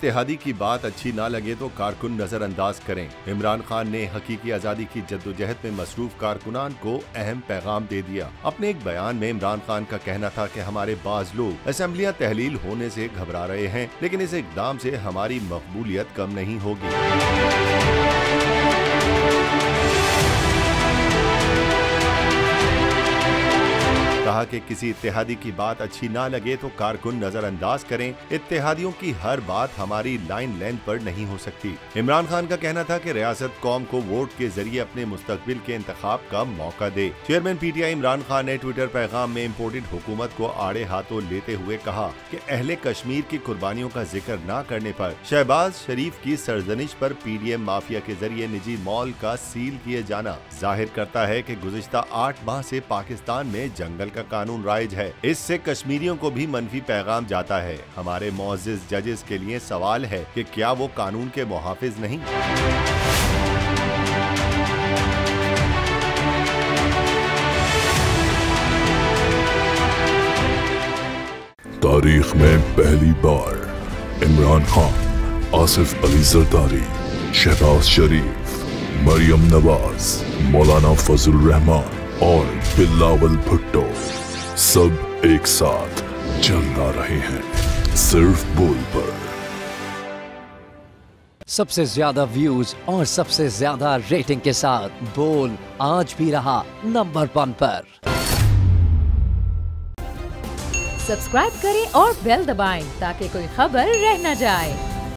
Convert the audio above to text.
इत्तेहादी की बात अच्छी ना लगे तो कारकुन नजरअंदाज करें। इमरान खान ने हकीकी आजादी की जद्दोजहद में मसरूफ कारकुनान को अहम पैगाम दे दिया। अपने एक बयान में इमरान खान का कहना था कि हमारे बाज लोग असेंबलियां तहलील होने से घबरा रहे हैं, लेकिन इस इकदाम से हमारी मकबूलियत कम नहीं होगी। कहा कि किसी इत्तेहादी की बात अच्छी ना लगे तो कारकुन नजरअंदाज करें। इत्तेहादियों की हर बात हमारी लाइन लेंथ पर नहीं हो सकती। इमरान खान का कहना था कि रियासत कौम को वोट के जरिए अपने मुस्तकबिल के इंतखाब का मौका दे। चेयरमैन पीटीआई इमरान खान ने ट्विटर पैगाम में इम्पोर्टेड हुकूमत को आड़े हाथों लेते हुए कहा कि अहले कश्मीर की कुर्बानियों का जिक्र न करने पर शहबाज शरीफ की सरजनिश पर पीडीएम माफिया के जरिए निजी मॉल का सील किए जाना जाहिर करता है कि गुज़िश्ता 8 माह से पाकिस्तान में जंगल का कानून राइज है। इससे कश्मीरियों को भी मनफी पैगाम जाता है। हमारे मुअज़्ज़िज़ जजेस के लिए सवाल है कि क्या वो कानून के मुहाफिज नहीं? तारीख में पहली बार इमरान खान, आसिफ अली जरदारी, शहबाज शरीफ, मरियम नवाज, मौलाना फजल रहमान और बिलावल भुट्टो सब एक साथ चल रहे हैं सिर्फ बोल पर। सबसे ज्यादा व्यूज और सबसे ज्यादा रेटिंग के साथ बोल आज भी रहा नंबर 1 पर। सब्सक्राइब करें और बेल दबाएं ताकि कोई खबर रह न जाए।